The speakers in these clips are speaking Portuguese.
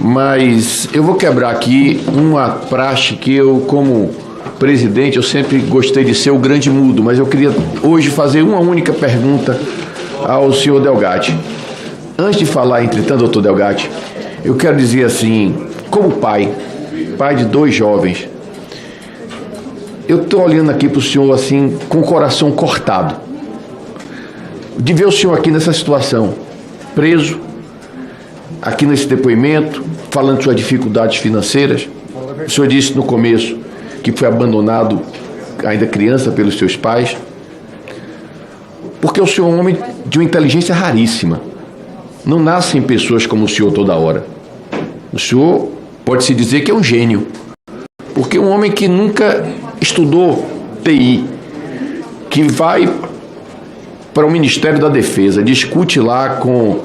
mas eu vou quebrar aqui uma praxe que eu, como presidente, eu sempre gostei de ser o grande mudo, mas eu queria hoje fazer uma única pergunta ao senhor Delgatti. Antes de falar, entretanto, doutor Delgatti, eu quero dizer assim, como pai de 2 jovens, eu estou olhando aqui para o senhor assim, com o coração cortado, de ver o senhor aqui nessa situação, preso, aqui nesse depoimento, falando de suas dificuldades financeiras. O senhor disse no começo que foi abandonado ainda criança pelos seus pais, porque o senhor é um homem de uma inteligência raríssima. Não nascem pessoas como o senhor toda hora. O senhor pode-se dizer que é um gênio, porque um homem que nunca estudou TI, que vai para o Ministério da Defesa, discute lá com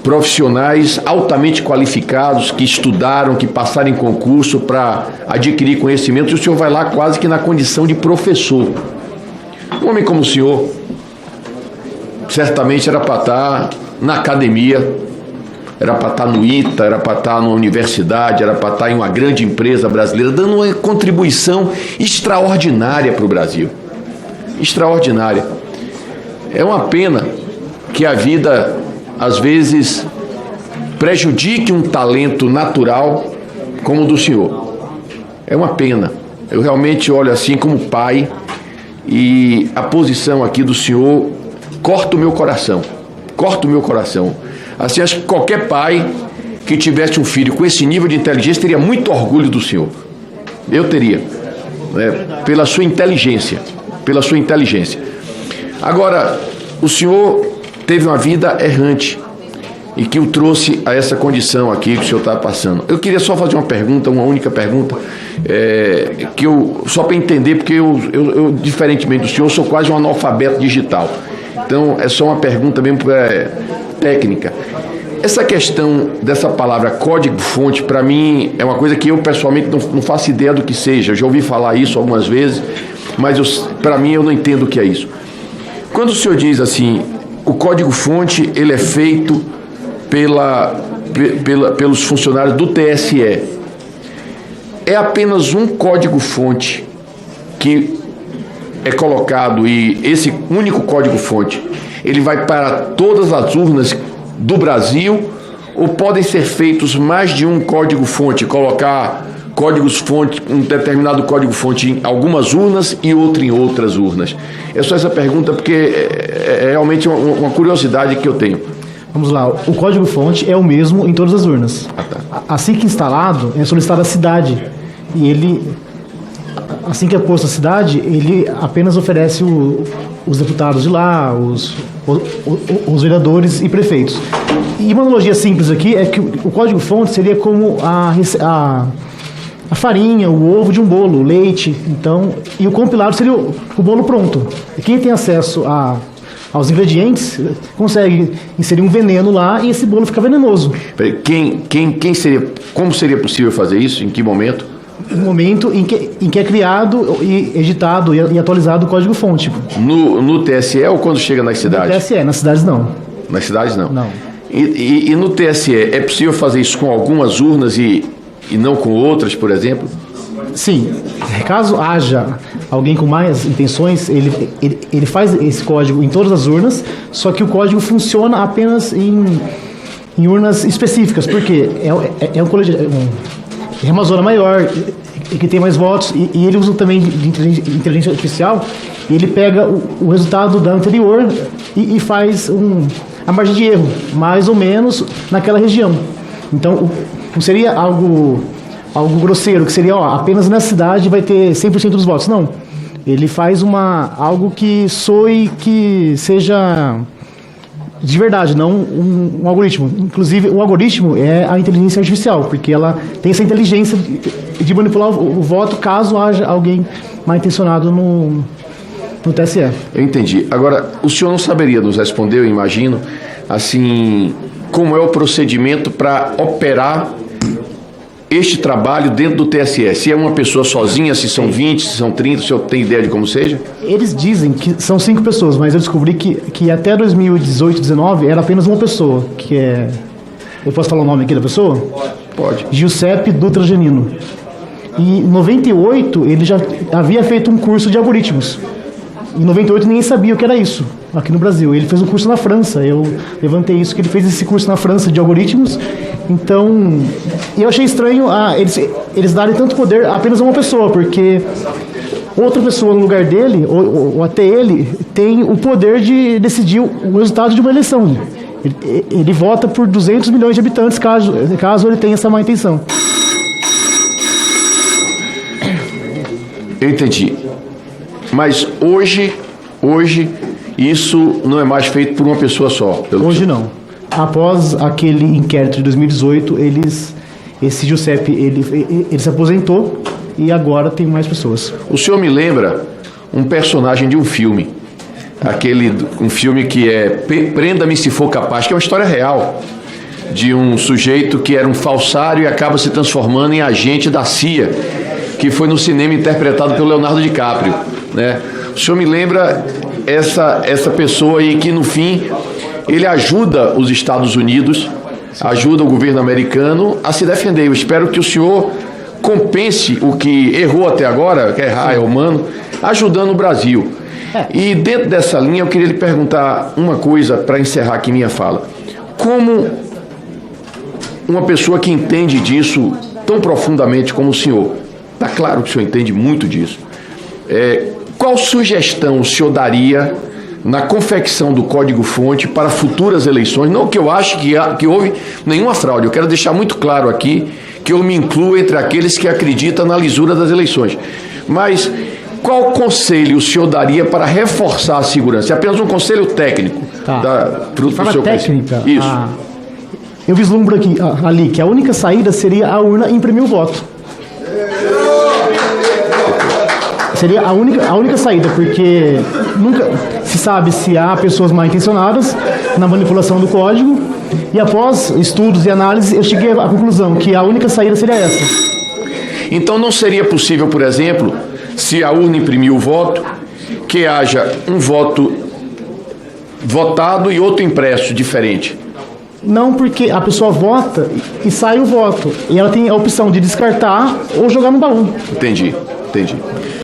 profissionais altamente qualificados, que estudaram, que passaram em concurso para adquirir conhecimento, e o senhor vai lá quase que na condição de professor. Um homem como o senhor, certamente era para estar na academia, era para estar no ITA, era para estar na universidade, era para estar em uma grande empresa brasileira, dando uma contribuição extraordinária para o Brasil. Extraordinária. É uma pena que a vida, às vezes, prejudique um talento natural como o do senhor. É uma pena. Eu realmente olho assim como pai, e a posição aqui do senhor corta o meu coração. Corta o meu coração. Assim, acho que qualquer pai que tivesse um filho com esse nível de inteligência teria muito orgulho do senhor. Eu teria, né? Pela sua inteligência. Pela sua inteligência. Agora, o senhor teve uma vida errante e que o trouxe a essa condição aqui que o senhor está passando. Eu queria só fazer uma pergunta, uma única pergunta, que eu, só para entender, porque eu, diferentemente do senhor, sou quase um analfabeto digital. Então, é só uma pergunta mesmo técnica. Essa questão dessa palavra código-fonte, para mim, é uma coisa que eu, pessoalmente, não faço ideia do que seja. Eu já ouvi falar isso algumas vezes, mas para mim, eu não entendo o que é isso. Quando o senhor diz assim, o código-fonte, ele é feito pelos funcionários do TSE, é apenas um código-fonte que é colocado, e esse único código-fonte, ele vai para todas as urnas do Brasil, ou podem ser feitos mais de um código-fonte, colocar códigos-fonte, um determinado código-fonte em algumas urnas e outro em outras urnas? É só essa pergunta, porque é realmente uma curiosidade que eu tenho. Vamos lá, o código-fonte é o mesmo em todas as urnas. Assim que instalado, é solicitada a cidade, e ele, assim que é posto a cidade, ele apenas oferece os deputados de lá, os vereadores e prefeitos. E uma analogia simples aqui é que o código-fonte seria como a farinha, o ovo de um bolo, o leite, então, e o compilado seria o bolo pronto. E quem tem acesso aos ingredientes consegue inserir um veneno lá e esse bolo fica venenoso. Quem seria, como seria possível fazer isso? Em que momento? No momento em que é criado e editado e atualizado o código-fonte. No TSE ou quando chega nas cidades? No TSE, nas cidades não. Nas cidades não? Não. E no TSE, é possível fazer isso com algumas urnas e não com outras, por exemplo? Sim. Caso haja alguém com mais intenções, ele faz esse código em todas as urnas, só que o código funciona apenas em urnas específicas, porque é uma zona maior e que tem mais votos, e ele usa também de inteligência artificial, e ele pega o resultado da anterior e faz a margem de erro, mais ou menos naquela região. Então, não seria algo grosseiro, que seria, apenas nessa cidade vai ter 100% dos votos. Não. Ele faz algo que soe, que seja de verdade, não um algoritmo. Inclusive, o algoritmo é a inteligência artificial, porque ela tem essa inteligência de manipular o voto caso haja alguém mal intencionado no TSE. Eu entendi. Agora, o senhor não saberia nos responder, eu imagino, assim, como é o procedimento para operar este trabalho dentro do TSE? Se é uma pessoa sozinha, se são 20, se são 30, o senhor tem ideia de como seja? Eles dizem que são 5 pessoas, mas eu descobri que até 2018, 2019 era apenas uma pessoa, que é Eu posso falar o nome aqui da pessoa? Pode. Giuseppe Dutra Genino. E em 98 ele já havia feito um curso de algoritmos. Em 98 ninguém sabia o que era isso aqui no Brasil. Ele fez um curso na França. Eu levantei isso, que ele fez esse curso na França de algoritmos. Então, eu achei estranho eles darem tanto poder a apenas a uma pessoa, porque outra pessoa no lugar dele, ou até ele, tem o poder de decidir o resultado de uma eleição. Ele vota por 200 milhões de habitantes, caso ele tenha essa má intenção. Eu entendi. Mas hoje isso não é mais feito por uma pessoa só. Hoje não. Após aquele inquérito de 2018, esse Giuseppe ele se aposentou e agora tem mais pessoas. O senhor me lembra um personagem de um filme. Um filme que é Prenda-me se for capaz, que é uma história real de um sujeito que era um falsário e acaba se transformando em agente da CIA, que foi no cinema interpretado pelo Leonardo DiCaprio, né? O senhor me lembra essa pessoa aí que no fim ele ajuda os Estados Unidos, ajuda o governo americano a se defender. Eu espero que o senhor compense o que errou até agora, que errar é humano, ajudando o Brasil. E dentro dessa linha eu queria lhe perguntar uma coisa para encerrar aqui minha fala. Como uma pessoa que entende disso tão profundamente como o senhor, está claro que o senhor entende muito disso, qual sugestão o senhor daria na confecção do código-fonte para futuras eleições? Não que eu ache que houve nenhuma fraude, eu quero deixar muito claro aqui que eu me incluo entre aqueles que acreditam na lisura das eleições. Mas qual conselho o senhor daria para reforçar a segurança? É apenas um conselho técnico. Tá. Para técnica? Isso. Eu vislumbro ali que a única saída seria a urna imprimir o voto. Seria a única saída, porque nunca se sabe se há pessoas mal intencionadas na manipulação do código, e após estudos e análises eu cheguei à conclusão que a única saída seria essa. Então não seria possível, por exemplo, se a urna imprimir o voto, que haja um voto votado e outro impresso diferente? Não, porque a pessoa vota e sai o voto, e ela tem a opção de descartar ou jogar no baú. Entendi.